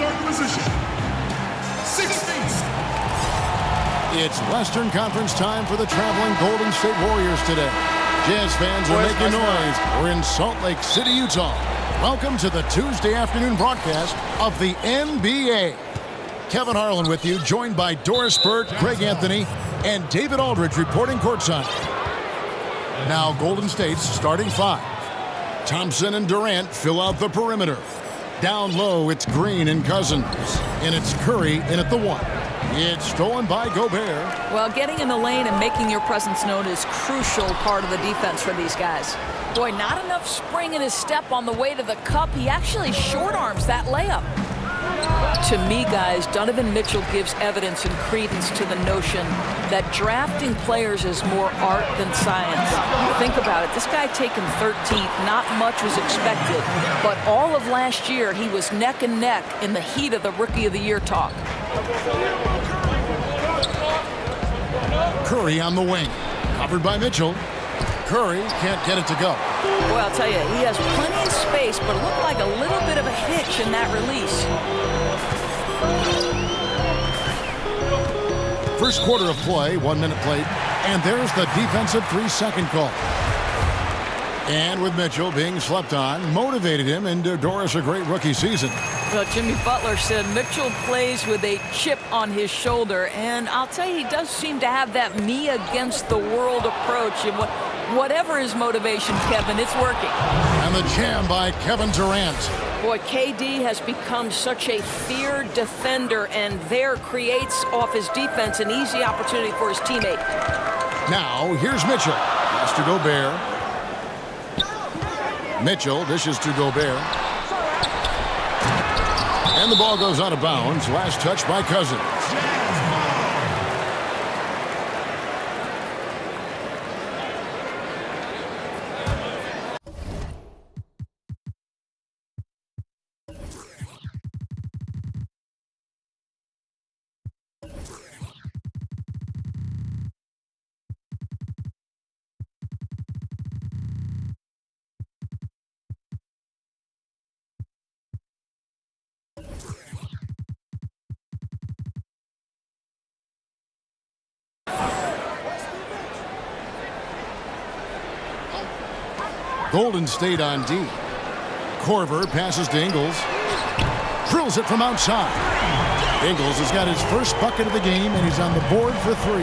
guard position, 6 feet. It's Western Conference time for the traveling Golden State Warriors today. Jazz fans are making noise. We're in Salt Lake City, Utah. Welcome to the Tuesday afternoon broadcast of the NBA. Kevin Harlan with you, joined by Doris Burke, Greg Anthony, and David Aldridge reporting courtside. Now Golden State's starting 5. Thompson and Durant fill out the perimeter. Down low, it's Green and Cousins. And it's Curry in at the 1. It's stolen by Gobert. Well, getting in the lane and making your presence known is crucial part of the defense for these guys. Boy, not enough spring in his step on the way to the cup. He actually short arms that layup. To me, guys, Donovan Mitchell gives evidence and credence to the notion that drafting players is more art than science. Think about it. This guy taken 13th, not much was expected. But all of last year, he was neck and neck in the heat of the Rookie of the Year talk. Curry on the wing. Covered by Mitchell. Curry can't get it to go. Boy, I'll tell you, he has plenty of space, but it looked like a little bit of a hitch in that release. First quarter of play, 1 minute played, and there's the defensive 3-second call. And with Mitchell being slept on, motivated him into Doris a great rookie season. Well, Jimmy Butler said Mitchell plays with a chip on his shoulder, and I'll tell you, he does seem to have that me against the world approach. And whatever his motivation, Kevin, it's working. And the jam by Kevin Durant. Boy, KD has become such a feared defender, and there creates off his defense an easy opportunity for his teammate. Now, here's Mitchell. Pass to Gobert. Mitchell dishes to Gobert. And the ball goes out of bounds. Last touch by Cousins. Golden State on D. Korver passes to Ingles. Drills it from outside. Ingles has got his first bucket of the game, and he's on the board for 3.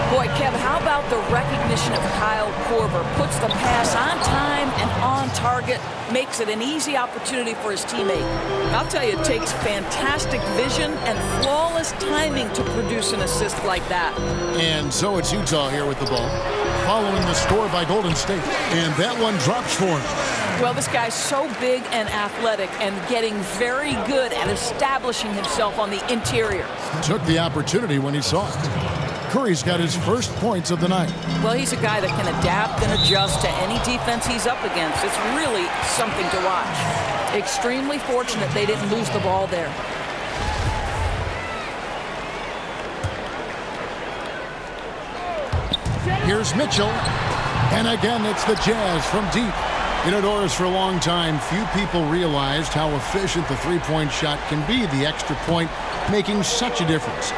Boy, Kev, how about the recognition of Kyle Korver? Puts the pass on time and on target, makes it an easy opportunity for his teammate. I'll tell you, it takes fantastic vision and flawless timing to produce an assist like that. And so it's Utah here with the ball, following the score by Golden State. And that one drops for him. Well, this guy's so big and athletic and getting very good at establishing himself on the interior. Took the opportunity when he saw it. Curry's got his first points of the night. Well, he's a guy that can adapt and adjust to any defense he's up against. It's really something to watch. Extremely fortunate they didn't lose the ball there. Here's Mitchell. And again, it's the Jazz from deep. You know, Doris, for a long time, few people realized how efficient the three-point shot can be, the extra point making such a difference.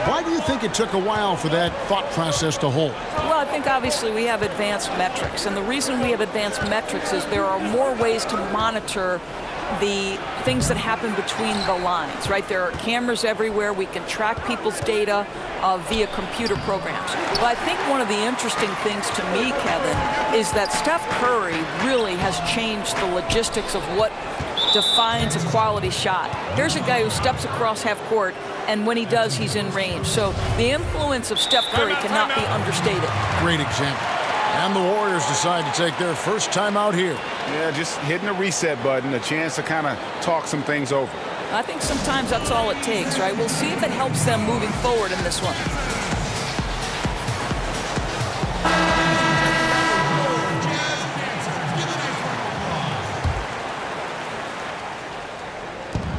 Why do you think it took a while for that thought process to hold? Well, I think obviously we have advanced metrics, and the reason we have advanced metrics is there are more ways to monitor the things that happen between the lines, right? There are cameras everywhere. We can track people's data via computer programs. But I think one of the interesting things to me, Kevin, is that Steph Curry really has changed the logistics of what defines a quality shot. Here's a guy who steps across half court, and when he does, he's in range. So the influence of Steph Curry cannot be understated. Great example. And the Warriors decide to take their first time out here. Yeah, just hitting the reset button, a chance to kind of talk some things over. I think sometimes that's all it takes, right? We'll see if it helps them moving forward in this one.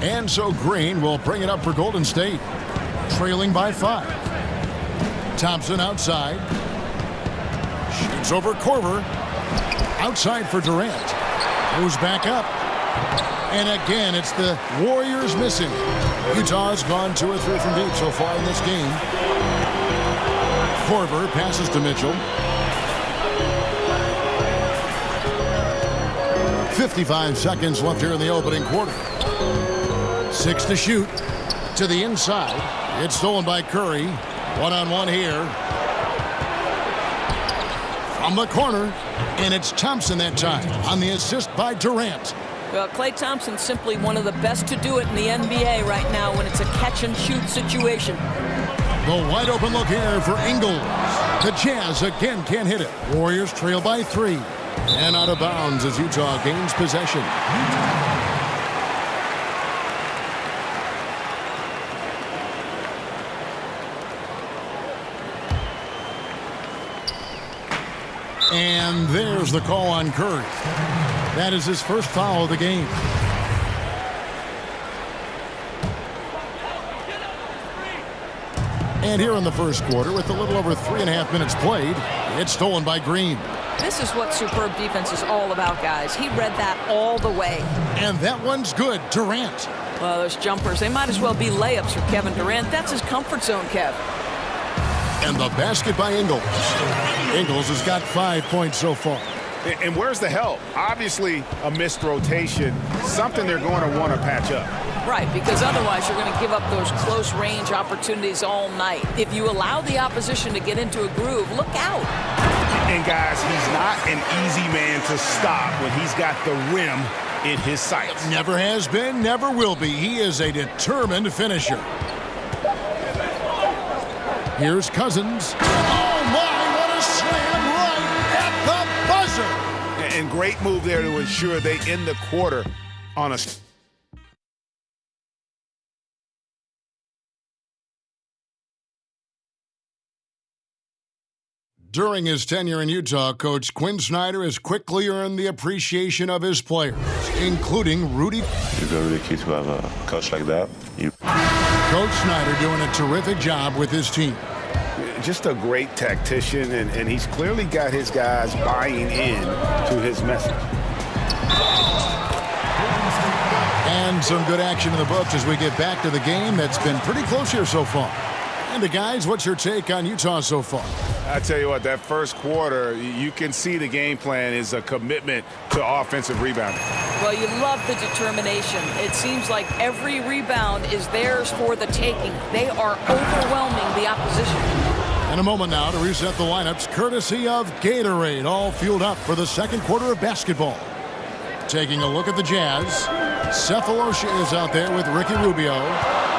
And so Green will bring it up for Golden State, trailing by 5. Thompson outside. Shoots over Korver. Outside for Durant. Goes back up. And again, it's the Warriors missing. Utah's gone 2 or 3 from deep so far in this game. Korver passes to Mitchell. 55 seconds left here in the opening quarter. 6 to shoot. To the inside. It's stolen by Curry. One-on-one here. From the corner. And it's Thompson that time on the assist by Durant. Well, Klay Thompson's simply one of the best to do it in the NBA right now when it's a catch-and-shoot situation. The wide-open look here for Ingles. The Jazz again can't hit it. Warriors trail by 3. And out of bounds as Utah gains possession. And there's the call on Curry. That is his first foul of the game. And here in the first quarter, with a little over 3.5 minutes played, it's stolen by Green. This is what superb defense is all about, guys. He read that all the way. And that one's good. Durant. Well, those jumpers, they might as well be layups for Kevin Durant. That's his comfort zone, Kev. And the basket by Ingles. Ingles has got 5 points so far. And where's the help? Obviously, a missed rotation, something they're going to want to patch up. Right, because otherwise you're going to give up those close-range opportunities all night. If you allow the opposition to get into a groove, look out. And, guys, he's not an easy man to stop when he's got the rim in his sights. Never has been, never will be. He is a determined finisher. Here's Cousins. Oh, my, what a slam right at the buzzer. And great move there to ensure they end the quarter on a... During his tenure in Utah, Coach Quinn Snyder has quickly earned the appreciation of his players, including Rudy. It's very lucky to have a coach like that. Coach Snyder doing a terrific job with his team. Just a great tactician, and he's clearly got his guys buying in to his message. And some good action in the books as we get back to the game that's been pretty close here so far. And guys, what's your take on Utah so far? I tell you what, that first quarter, you can see the game plan is a commitment to offensive rebounding. Well, you love the determination. It seems like every rebound is theirs for the taking. They are overwhelming the opposition. In a moment now to reset the lineups, courtesy of Gatorade, all fueled up for the second quarter of basketball. Taking a look at the Jazz, Cephalosha is out there with Ricky Rubio.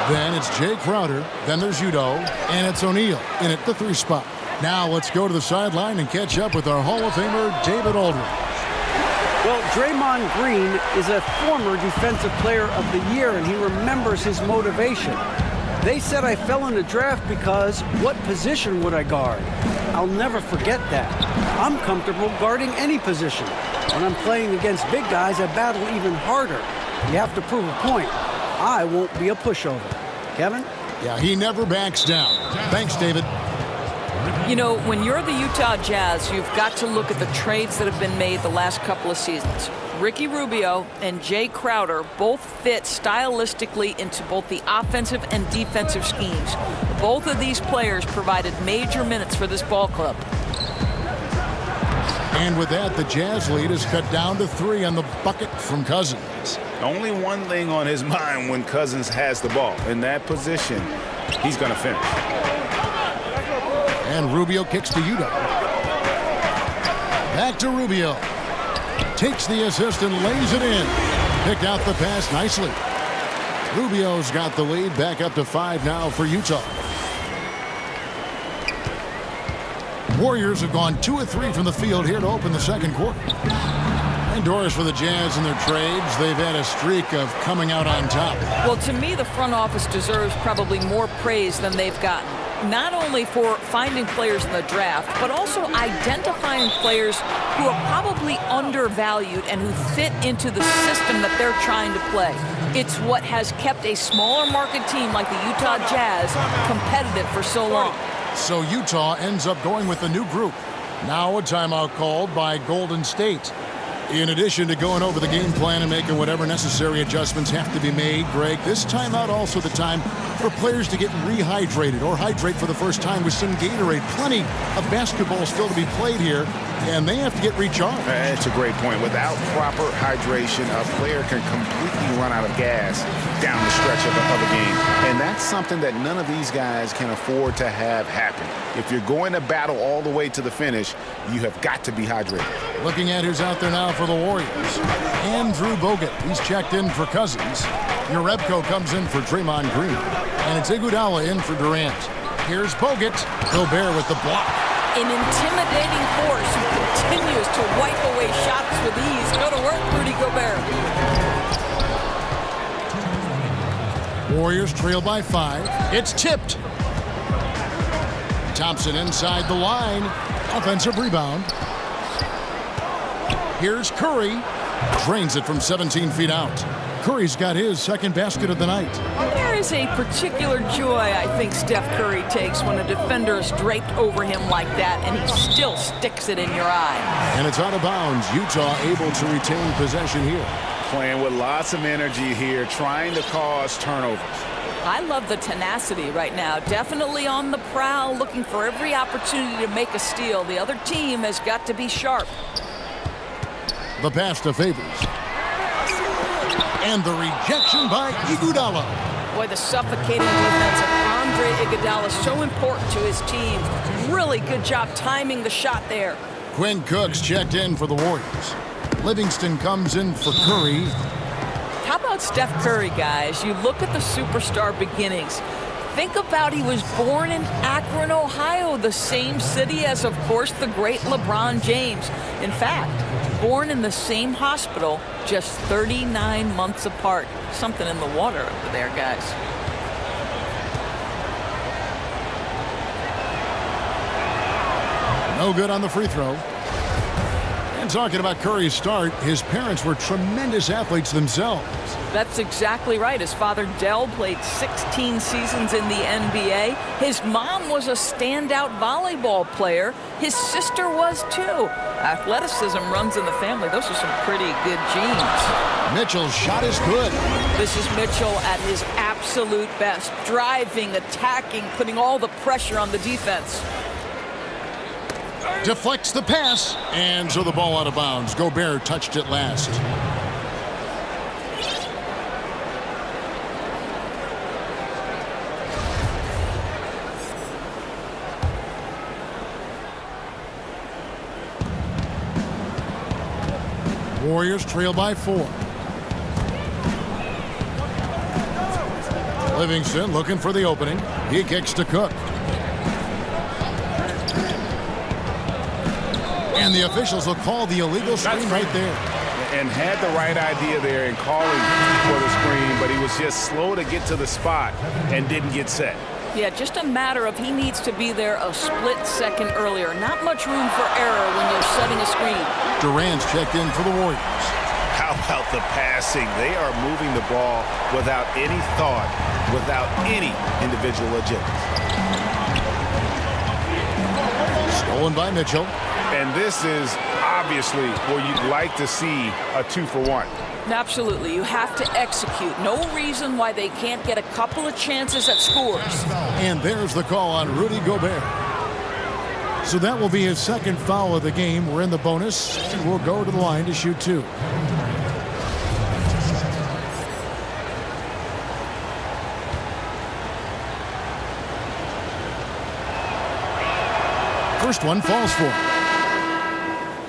Then it's Jay Crowder. Then there's Udo. And it's O'Neal in at the 3 spot. Now let's go to the sideline and catch up with our Hall of Famer, David Aldridge. Well, Draymond Green is a former Defensive Player of the Year, and he remembers his motivation. They said I fell in the draft because what position would I guard? I'll never forget that. I'm comfortable guarding any position. When I'm playing against big guys, I battle even harder. You have to prove a point. I won't be a pushover. Kevin? Yeah, he never backs down. Thanks, David. You know, when you're the Utah Jazz, you've got to look at the trades that have been made the last couple of seasons. Ricky Rubio and Jay Crowder both fit stylistically into both the offensive and defensive schemes. Both of these players provided major minutes for this ball club. And with that, the Jazz lead is cut down to 3 on the bucket from Cousins. Only one thing on his mind when Cousins has the ball. In that position, he's going to finish. And Rubio kicks to Udo. Back to Rubio. Takes the assist and lays it in. Picked out the pass nicely. Rubio's got the lead back up to 5 now for Utah. Warriors have gone 2 of 3 from the field here to open the second quarter. Indoors for the Jazz in their trades. They've had a streak of coming out on top. Well, to me, the front office deserves probably more praise than they've gotten. Not only for finding players in the draft, but also identifying players who are probably undervalued and who fit into the system that they're trying to play. It's what has kept a smaller market team like the Utah Jazz competitive for so long. So Utah ends up going with a new group. Now a timeout called by Golden State. In addition to going over the game plan and making whatever necessary adjustments have to be made, Greg, this timeout also the time for players to get rehydrated or hydrate for the first time with some Gatorade. Plenty of basketball still to be played here, and they have to get recharged. That's a great point. Without proper hydration, a player can completely run out of gas down the stretch of a game. And that's something that none of these guys can afford to have happen. If you're going to battle all the way to the finish, you have got to be hydrated. Looking at who's out there now for the Warriors. Andrew Bogut. He's checked in for Cousins. Jerebko comes in for Draymond Green. And it's Iguodala in for Durant. Here's Bogut. Gobert with the block. An intimidating force who continues to wipe away shots with ease. Go to work, Rudy Gobert. Warriors trail by 5. It's tipped. Thompson inside the line. Offensive rebound. Here's Curry. Drains it from 17 feet out. Curry's got his second basket of the night. There is a particular joy I think Steph Curry takes when a defender is draped over him like that and he still sticks it in your eye. And it's out of bounds. Utah able to retain possession here. Playing with lots of energy here, trying to cause turnovers. I love the tenacity right now. Definitely on the prowl, looking for every opportunity to make a steal. The other team has got to be sharp. The pass to Favors. And the rejection by Iguodala. Boy, the suffocating defense of Andre Iguodala, so important to his team. Really good job timing the shot there. Quinn Cook's checked in for the Warriors. Livingston comes in for Curry. How about Steph Curry, guys? You look at the superstar beginnings. Think about he was born in Akron, Ohio, the same city as, of course, the great LeBron James. In fact, born in the same hospital, just 39 months apart. Something in the water over there, guys. No good on the free throw. And talking about Curry's start, his parents were tremendous athletes themselves. That's exactly right. His father, Dell, played 16 seasons in the NBA. His mom was a standout volleyball player. His sister was, too. Athleticism runs in the family. Those are some pretty good genes. Mitchell's shot is good. This is Mitchell at his absolute best. Driving, attacking, putting all the pressure on the defense. Deflects the pass. And so the ball out of bounds. Gobert touched it last. Warriors trail by 4. Livingston looking for the opening. He kicks to Cook. And the officials will call the illegal screen right there. And had the right idea there in calling for the screen, but he was just slow to get to the spot and didn't get set. Yeah, just a matter of he needs to be there a split second earlier. Not much room for error when you're setting a screen. Durant's checked in for the Warriors. How about the passing? They are moving the ball without any thought, without any individual agenda. Stolen by Mitchell. And this is obviously where you'd like to see a 2-for-1. Absolutely. You have to execute. No reason why they can't get a couple of chances at scores. And there's the call on Rudy Gobert. So that will be his second foul of the game. We're in the bonus, and we'll go to the line to shoot 2. First one falls for him.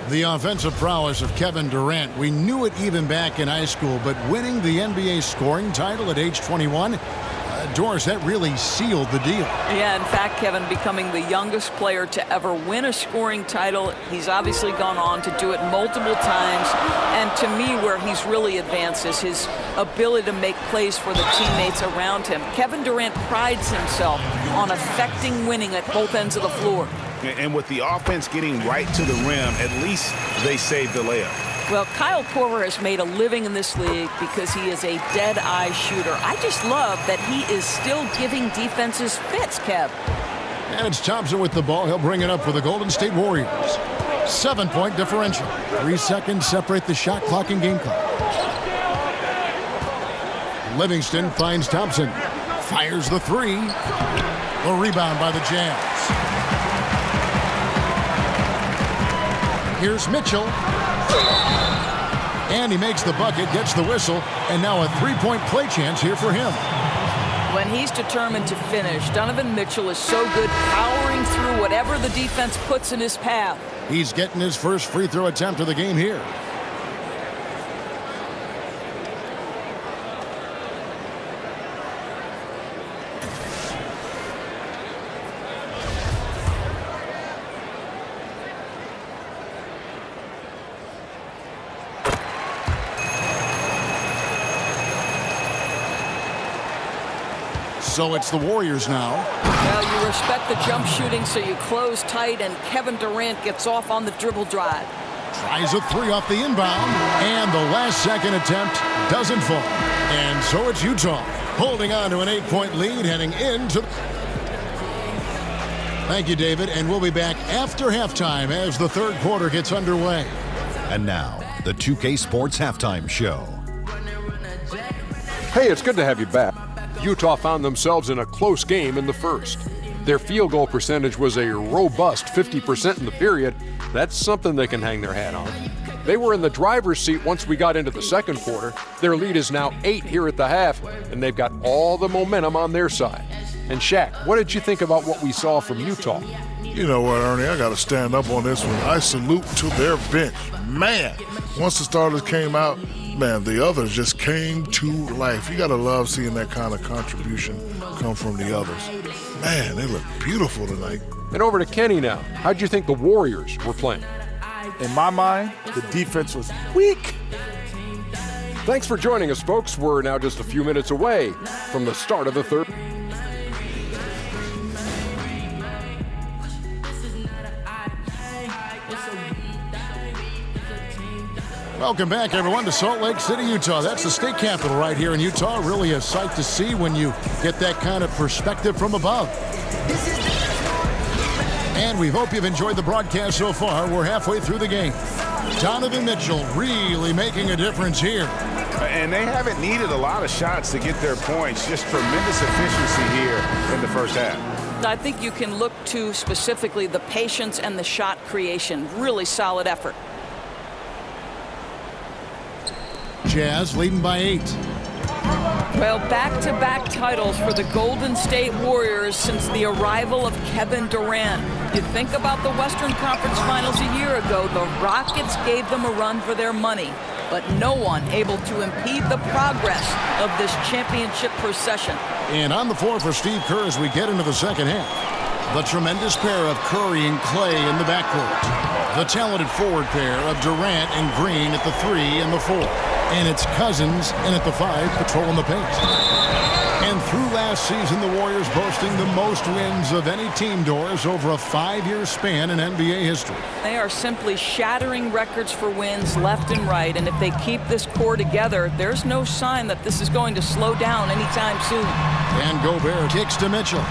The offensive prowess of Kevin Durant. We knew it even back in high school, but winning the NBA scoring title at age 21, Doris, that really sealed the deal. Yeah, in fact, Kevin, becoming the youngest player to ever win a scoring title. He's obviously gone on to do it multiple times. And to me, where he's really advanced is his ability to make plays for the teammates around him. Kevin Durant prides himself on affecting winning at both ends of the floor. And with the offense getting right to the rim, at least they saved the layup. Well, Kyle Korver has made a living in this league because he is a dead-eye shooter. I just love that he is still giving defenses fits, Kev. And it's Thompson with the ball. He'll bring it up for the Golden State Warriors. 7-point differential. 3 seconds separate the shot clock and game clock. Livingston finds Thompson. Fires the three. The rebound by the Jazz. Here's Mitchell. And he makes the bucket, gets the whistle, and now a 3-point play chance here for him. When he's determined to finish, Donovan Mitchell is so good powering through whatever the defense puts in his path. He's getting his first free throw attempt of the game here. So it's the Warriors now. Well, you respect the jump shooting, so you close tight, and Kevin Durant gets off on the dribble drive. Tries a three off the inbound, and the last-second attempt doesn't fall. And so it's Utah holding on to an 8-point lead heading into... Thank you, David, and we'll be back after halftime as the third quarter gets underway. And now, the 2K Sports Halftime Show. Hey, it's good to have you back. Utah found themselves in a close game in the first. Their field goal percentage was a robust 50% in the period. That's something they can hang their hat on. They were in the driver's seat once we got into the second quarter. Their lead is now 8 here at the half, and they've got all the momentum on their side. And Shaq, what did you think about what we saw from Utah? You know what, Ernie? I got to stand up on this one. I salute to their bench. Man, once the starters came out, man, the others just came to life. You got to love seeing that kind of contribution come from the others. Man, they look beautiful tonight. And over to Kenny now. How'd you think the Warriors were playing? In my mind, the defense was weak. Thanks for joining us, folks. We're now just a few minutes away from the start of the third. Welcome back, everyone, to Salt Lake City, Utah. That's the state capital right here in Utah. Really a sight to see when you get that kind of perspective from above. And we hope you've enjoyed the broadcast so far. We're halfway through the game. Donovan Mitchell really making a difference here. And they haven't needed a lot of shots to get their points. Just tremendous efficiency here in the first half. I think you can look to specifically the patience and the shot creation. Really solid effort. Jazz leading by 8. Well, back-to-back titles for the Golden State Warriors since the arrival of Kevin Durant. You think about the Western Conference Finals a year ago, the Rockets gave them a run for their money, but no one able to impede the progress of this championship procession. And on the floor for Steve Kerr as we get into the second half. The tremendous pair of Curry and Clay in the backcourt. The talented forward pair of Durant and Green at the 3 and the 4. And it's Cousins in at the 5 patrolling the paint. And through last season, the Warriors boasting the most wins of any team, Doris, over a 5-year span in NBA history. They are simply shattering records for wins left and right, and if they keep this core together, there's no sign that this is going to slow down anytime soon. And Gobert kicks to Mitchell.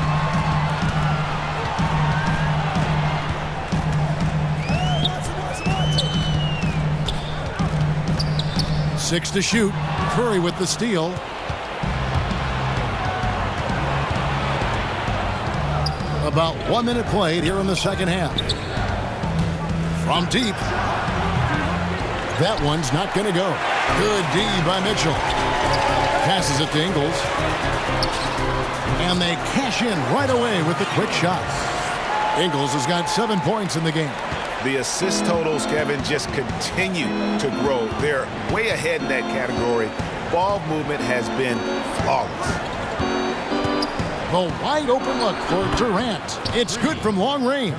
Six to shoot. Curry with the steal. About 1 minute played here in the second half. From deep. That one's not going to go. Good D by Mitchell. Passes it to Ingles. And they cash in right away with the quick shot. Ingles has got 7 points in the game. The assist totals, Kevin, just continue to grow. They're way ahead in that category. Ball movement has been flawless. The wide open look for Durant. It's good from long range.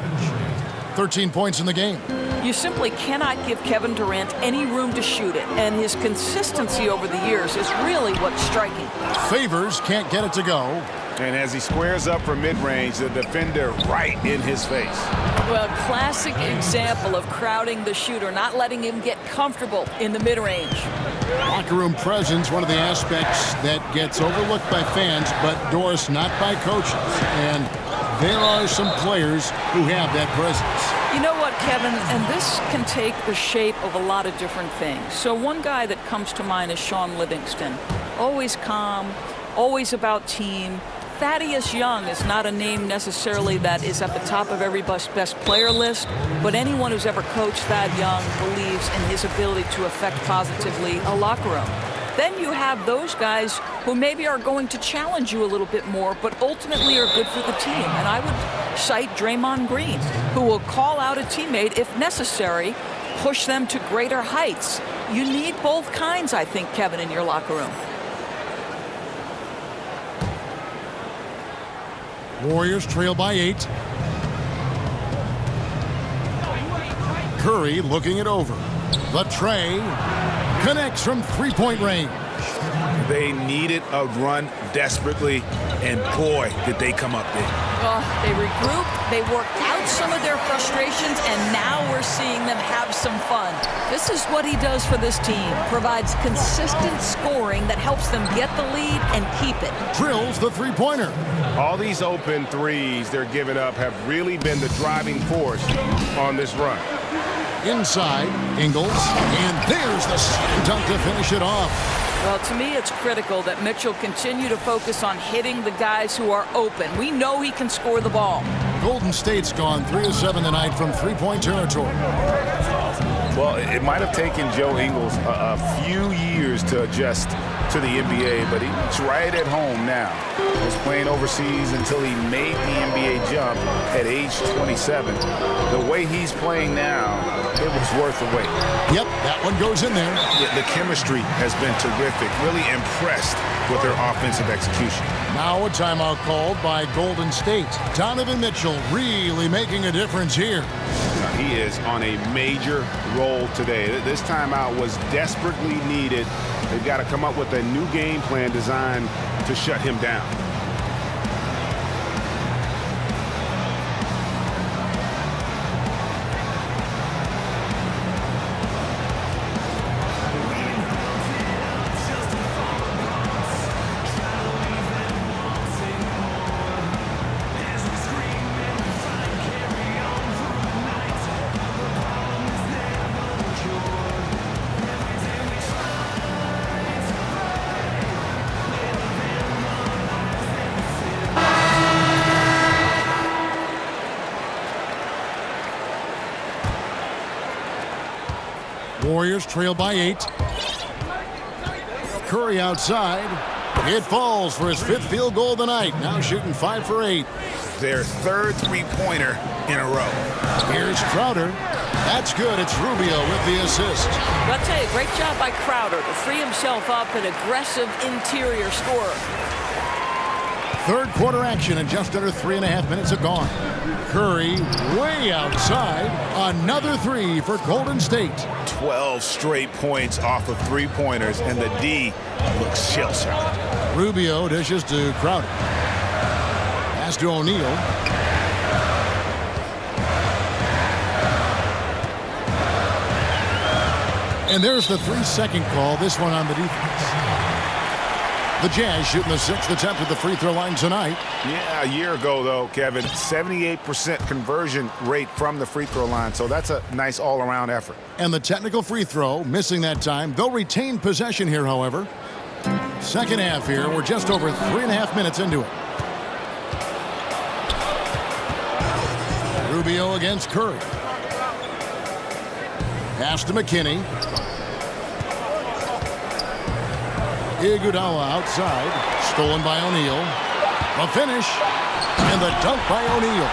13 points in the game. You simply cannot give Kevin Durant any room to shoot it, and his consistency over the years is really what's striking. Favors can't get it to go. And as he squares up from mid-range, the defender right in his face. Well, classic example of crowding the shooter, not letting him get comfortable in the mid-range. Locker room presence, one of the aspects that gets overlooked by fans, but Doris, not by coaches. And there are some players who have that presence. You know what, Kevin? And this can take the shape of a lot of different things. So one guy that comes to mind is Sean Livingston. Always calm, always about team. Thaddeus Young is not a name necessarily that is at the top of every best player list, but anyone who's ever coached Thad Young believes in his ability to affect positively a locker room. Then you have those guys who maybe are going to challenge you a little bit more, but ultimately are good for the team. And I would cite Draymond Green, who will call out a teammate if necessary, push them to greater heights. You need both kinds, I think, Kevin, in your locker room. Warriors trail by 8. Curry looking it over. The tray connects from three-point range. They needed a run desperately, and boy, did they come up big. They regrouped, they worked out some of their frustrations, and now we're seeing them have some fun. This is what he does for this team. Provides consistent scoring that helps them get the lead and keep it. Drills the three-pointer. All these open threes they're giving up have really been the driving force on this run. Inside, Ingles, and there's the slam dunk to finish it off. Well, to me, it's critical that Mitchell continue to focus on hitting the guys who are open. We know he can score the ball. Golden State's gone 3 of 7 tonight from three-point territory. Well, it might have taken Joe Ingles a few years to adjust to the NBA, but he's right at home now. He was playing overseas until he made the NBA jump at age 27. The way he's playing now, it was worth the wait. Yep, that one goes in there. The chemistry has been terrific. Really impressed with their offensive execution. Now a timeout called by Golden State. Donovan Mitchell really making a difference here. He is on a major role today. This timeout was desperately needed. They've got to come up with a new game plan designed to shut him down. Warriors trail by 8. Curry outside. It falls for his 5th field goal of the night. Now shooting 5 for 8. Their 3rd three-pointer in a row. Here's Crowder. That's good. It's Rubio with the assist. But I'll tell you, great job by Crowder to free himself up, an aggressive interior scorer. Third quarter action, and just under 3.5 minutes have gone. Curry way outside. Another 3 for Golden State. 12 straight points off of three-pointers, and the D looks shell-shocked. Rubio dishes to Crowder. Pass to O'Neal. And there's the 3-second call, this one on the defense. The Jazz shooting the 6th attempt at the free throw line tonight. Yeah, a year ago, though, Kevin, 78% conversion rate from the free throw line, so that's a nice all-around effort. And the technical free throw, missing that time. They'll retain possession here, however. Second half here, we're just over 3.5 minutes into it. Rubio against Curry. Pass to McKinney. Iguodala outside. Stolen by O'Neal. The finish. And the dunk by O'Neal.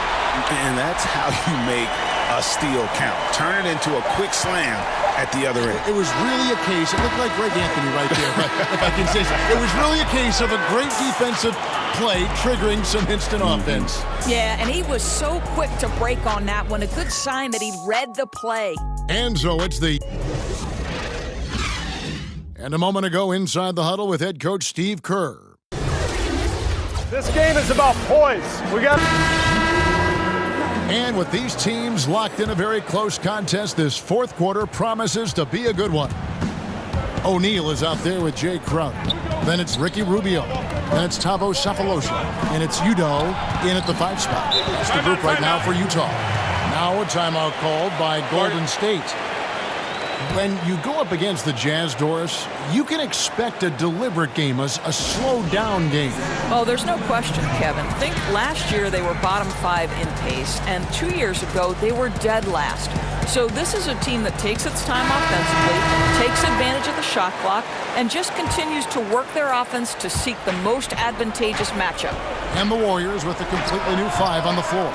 And that's how you make a steal count. Turn it into a quick slam at the other end. It was really a case, it looked like Greg Anthony right there, if I can say so. It was really a case of a great defensive play triggering some instant offense. Yeah, and he was so quick to break on that one. A good sign that he read the play. And so it's the... And a moment ago inside the huddle with head coach Steve Kerr. This game is about poise. We got... And with these teams locked in a very close contest, this fourth quarter promises to be a good one. O'Neal is out there with Jay Crowder. Then it's Ricky Rubio. That's Tavo Cephalosha. And it's Udo in at the 5 spot. That's the group right now for Utah. Now a timeout called by Golden State. When you go up against the Jazz, Doris, you can expect a deliberate game, a slow-down game. Oh, there's no question, Kevin. Think last year they were bottom 5 in pace, and 2 years ago they were dead last. So this is a team that takes its time offensively, takes advantage of the shot clock, and just continues to work their offense to seek the most advantageous matchup. And the Warriors with a completely new 5 on the floor.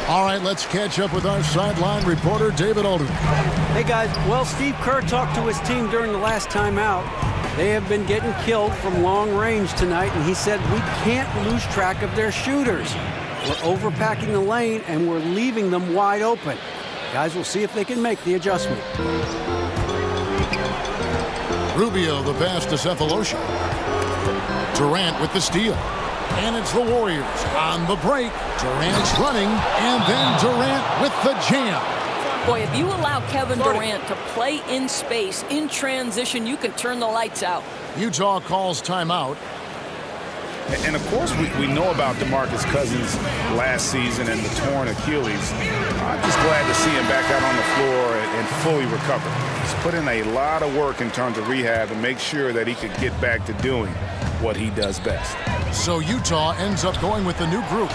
All right, let's catch up with our sideline reporter, David Alden. Hey, guys. Well, Steve Kerr talked to his team during the last timeout. They have been getting killed from long range tonight, and he said we can't lose track of their shooters. We're overpacking the lane, and we're leaving them wide open. Guys, we'll see if they can make the adjustment. Rubio, the pass to Cephalosha. Durant with the steal. And it's the Warriors on the break. Durant's running, and then Durant with the jam. Boy, if you allow Kevin Durant to play in space, in transition, you can turn the lights out. Utah calls timeout. And of course, we know about DeMarcus Cousins last season and the torn Achilles. I'm just glad to see him back out on the floor and fully recover. He's put in a lot of work in terms of rehab and make sure that he could get back to doing what he does best. So Utah ends up going with the new group,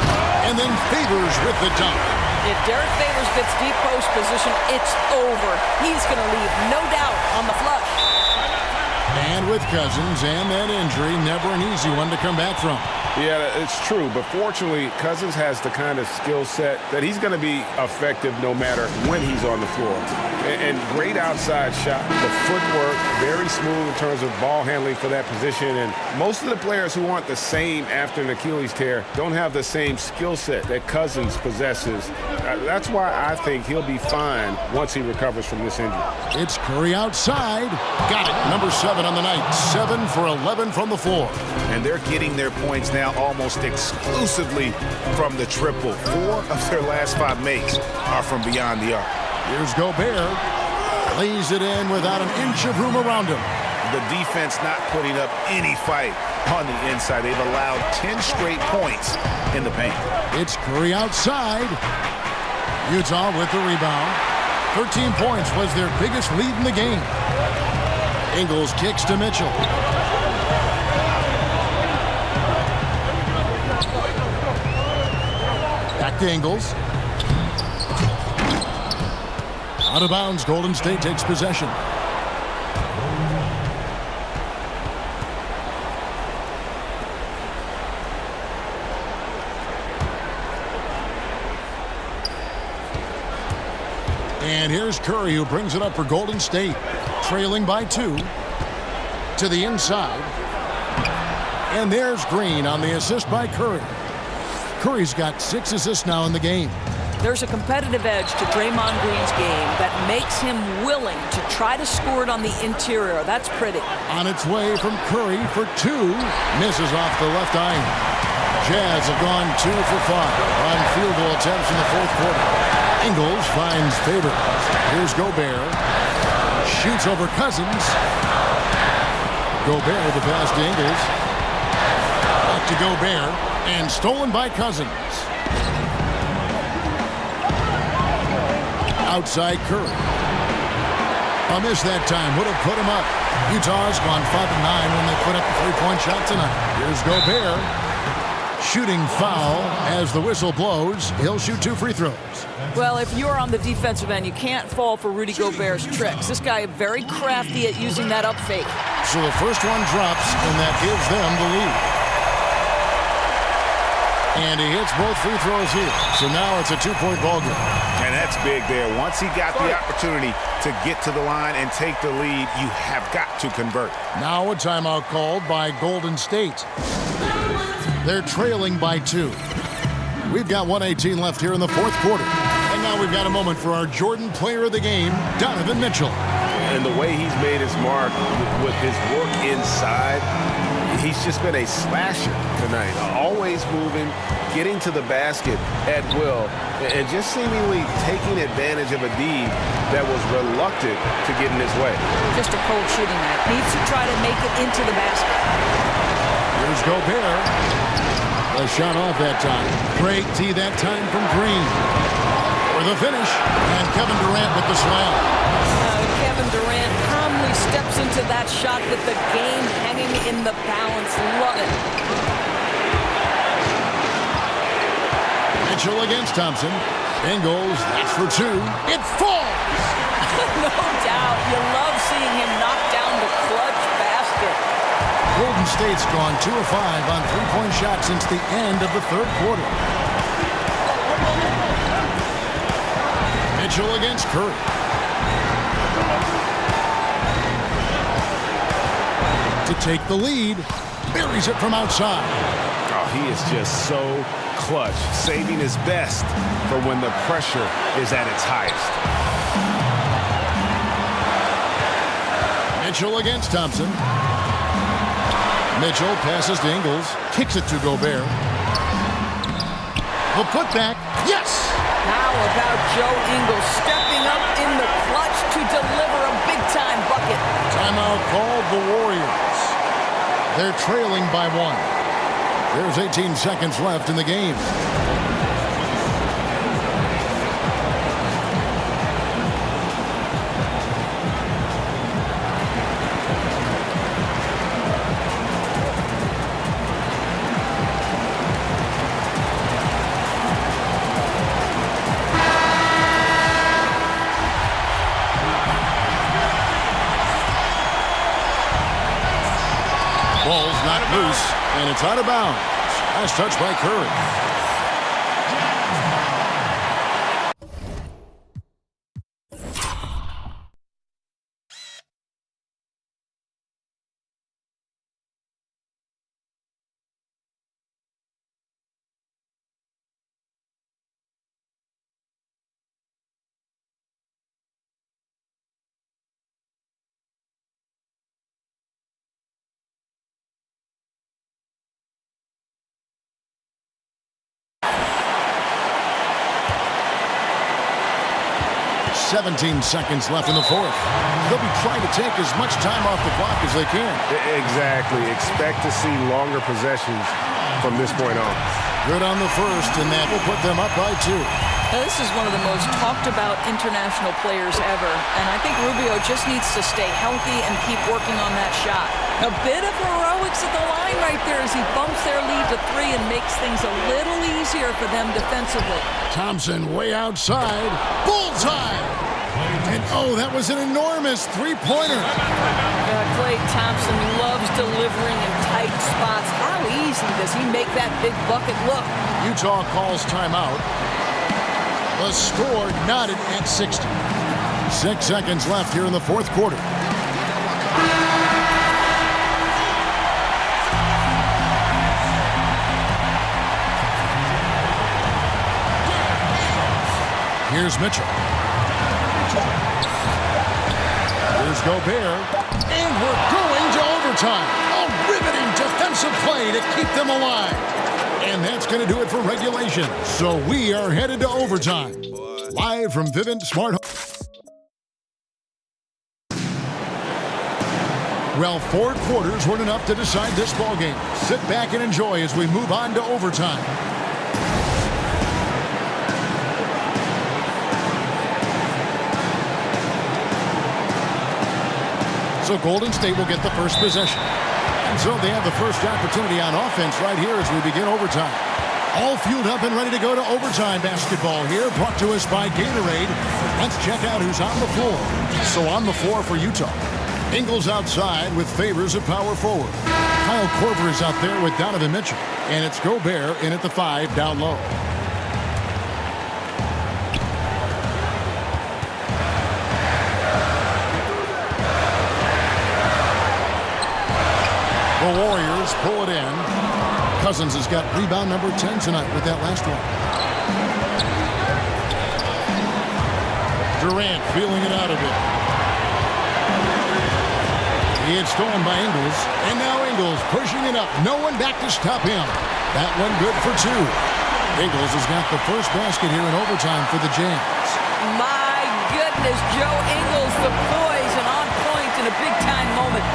and then Favors with the dunk. If Derek Favors gets deep post position, it's over. He's going to leave, no doubt, on the flush. And with Cousins and that injury, never an easy one to come back from. Yeah, it's true. But fortunately, Cousins has the kind of skill set that he's going to be effective no matter when he's on the floor. And great outside shot. The footwork, very smooth in terms of ball handling for that position. And most of the players who aren't the same after an Achilles tear don't have the same skill set that Cousins possesses. That's why I think he'll be fine once he recovers from this injury. It's Curry outside. Got it. Number 7 on the night. 7 for 11 from the floor. And they're getting their points now almost exclusively from the triple. 4 of their last 5 makes are from beyond the arc. Here's Gobert. Lays it in without an inch of room around him. The defense not putting up any fight on the inside. They've allowed 10 straight points in the paint. It's Curry outside. Utah with the rebound. 13 points was their biggest lead in the game. Ingles kicks to Mitchell. Back to Ingles. Out of bounds, Golden State takes possession. And here's Curry, who brings it up for Golden State. Trailing by 2. To the inside. And there's Green on the assist by Curry. Curry's got 6 assists now in the game. There's a competitive edge to Draymond Green's game that makes him willing to try to score it on the interior. That's pretty. On its way from Curry for 2. Misses off the left iron. Jazz have gone 2 for 5 on field goal attempts in the fourth quarter. Ingles finds Favors. Here's Gobert. Shoots over Cousins. Gobert with the pass to Ingles. Back to Gobert. And stolen by Cousins. Outside Curry. A miss that time. Would have put him up. Utah's gone 5-9 when they put up the 3-point shot tonight. Here's Gobert. Shooting foul as the whistle blows. He'll shoot 2 free throws. Well, if you're on the defensive end, you can't fall for Rudy Gobert's tricks. This guy is very crafty at using that up fake. So the first one drops, and that gives them the lead. And he hits both free throws here. So now it's a 2-point ball game. And that's big there. Once he got the opportunity to get to the line and take the lead, you have got to convert. Now a timeout called by Golden State. They're trailing by 2. We've got 1:18 left here in the fourth quarter. And now we've got a moment for our Jordan player of the game, Donovan Mitchell. And the way he's made his mark with his work inside, he's just been a slasher tonight. Always moving, getting to the basket at will, and just seemingly taking advantage of a D that was reluctant to get in his way. Just a cold shooting night. Needs to try to make it into the basket. Here's Here's Gobert. A shot off that time. Great D that time from Green. For the finish. And Kevin Durant with the slam. Kevin Durant calmly steps into that shot with the game hanging in the balance. Love it. Mitchell against Thompson. Ingles, that's for two. It falls! No doubt. You love seeing him knock down the clutch basket. Golden State's gone 2 of 5 on three-point shots since the end of the third quarter. Mitchell against Curry. To take the lead. Buries it from outside. Oh, he is just so clutch, saving his best for when the pressure is at its highest. Mitchell against Thompson. Mitchell passes to Ingles, kicks it to Gobert. The putback, yes! How about Joe Ingles stepping up in the clutch to deliver a big-time bucket? Timeout called the Warriors. They're trailing by 1. There's 18 seconds left in the game. Ball's not loose, and it's out of bounds. Nice touch by Curry. .17 seconds left in the fourth. They'll be trying to take as much time off the clock as they can. Exactly. Expect to see longer possessions from this point on. Good on the first, and that will put them up by 2. Now, this is one of the most talked about international players ever, and I think Rubio just needs to stay healthy and keep working on that shot. A bit of heroics at the line right there as he bumps their lead to 3 and makes things a little easier for them defensively. Thompson way outside. Bullseye! And oh, that was an enormous three-pointer. Klay Thompson loves delivering in tight spots. How easy does he make that big bucket look? Utah calls timeout. The score knotted at 60. 6 seconds left here in the fourth quarter. Here's Mitchell. Here's Gobert. And we're going to overtime. A riveting defensive play to keep them alive. And that's going to do it for regulation. So we are headed to overtime. Live from Vivint Smart. Well, 4 quarters weren't enough to decide this ballgame. Sit back and enjoy as we move on to overtime. So Golden State will get the first possession. And so they have the first opportunity on offense right here as we begin overtime. All fueled up and ready to go to overtime basketball here, brought to us by Gatorade. Let's check out who's on the floor. So on the floor for Utah, Ingles outside with Favors at power forward. Kyle Korver is out there with Donovan Mitchell. And it's Gobert in at the 5 down low. The Warriors pull it in. Cousins has got rebound number 10 tonight with that last one. Durant feeling it out of it. It's stolen by Ingles. And now Ingles pushing it up. No one back to stop him. That one good for 2. Ingles has got the first basket here in overtime for the Jazz. My goodness, Joe Ingles, the poise and on point in a big-time moment.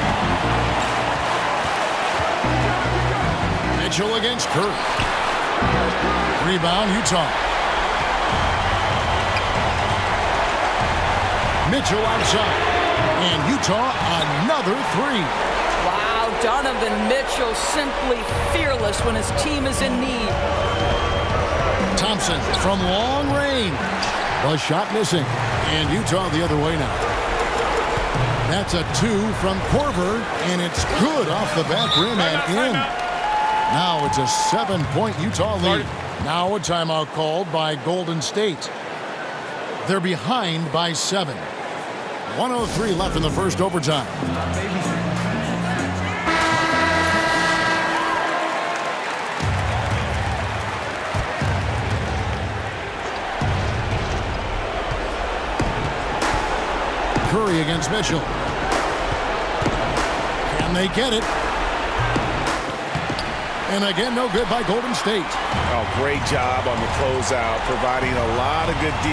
Mitchell against Curry. Rebound, Utah. Mitchell outside. And Utah, another three. Wow, Donovan Mitchell simply fearless when his team is in need. Thompson from long range. The shot missing. And Utah the other way now. That's a 2 from Korver, and it's good off the back rim and in. Now it's a 7-point Utah lead. Now a timeout called by Golden State. They're behind by 7. 1:03 left in the first overtime. Curry against Mitchell. Can they get it? And again, no good by Golden State. Oh, great job on the closeout, providing a lot of good D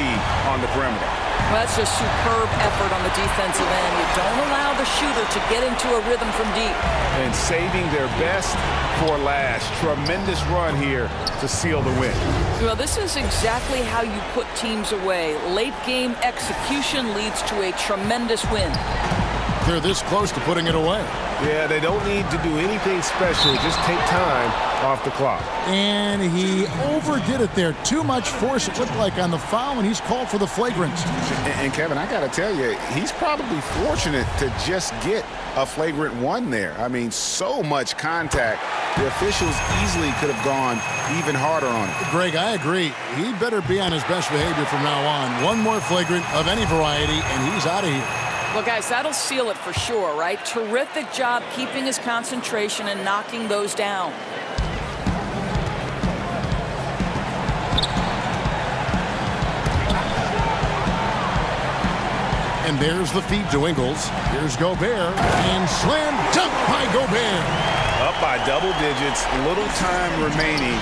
on the perimeter. Well, that's just superb effort on the defensive end. You don't allow the shooter to get into a rhythm from deep. And saving their best for last. Tremendous run here to seal the win. Well, this is exactly how you put teams away. Late game execution leads to a tremendous win. They're this close to putting it away. Yeah, they don't need to do anything special. Just take time off the clock. And he overdid it there. Too much force, it looked like, on the foul, and he's called for the flagrant. And Kevin, I got to tell you, he's probably fortunate to just get a flagrant 1 there. I mean, so much contact. The officials easily could have gone even harder on it. Greg, I agree. He better be on his best behavior from now on. One more flagrant of any variety, and he's out of here. Well, guys, that'll seal it for sure, right? Terrific job keeping his concentration and knocking those down. And there's the feed to Ingles. Here's Gobert. And slam dunk by Gobert. Up by double digits, little time remaining.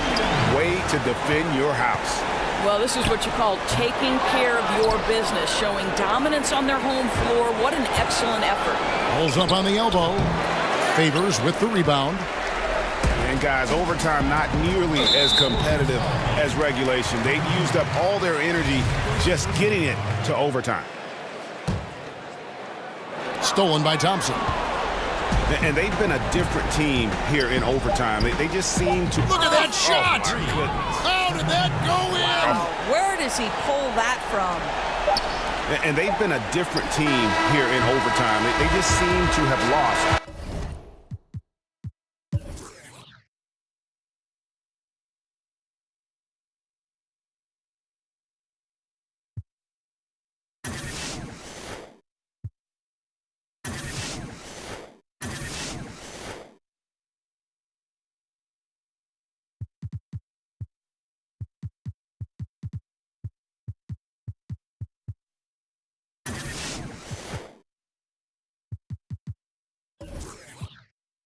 Way to defend your house. Well, this is what you call taking care of your business, showing dominance on their home floor. What an excellent effort. Pulls up on the elbow. Favors with the rebound. And guys, overtime not nearly as competitive as regulation. They used up all their energy just getting it to overtime. Stolen by Thompson. And they've been a different team here in overtime. They just seem to... Look at that shot! Oh, my goodness. How did that go in? Where does he pull that from? And they've been a different team here in overtime. They just seem to have lost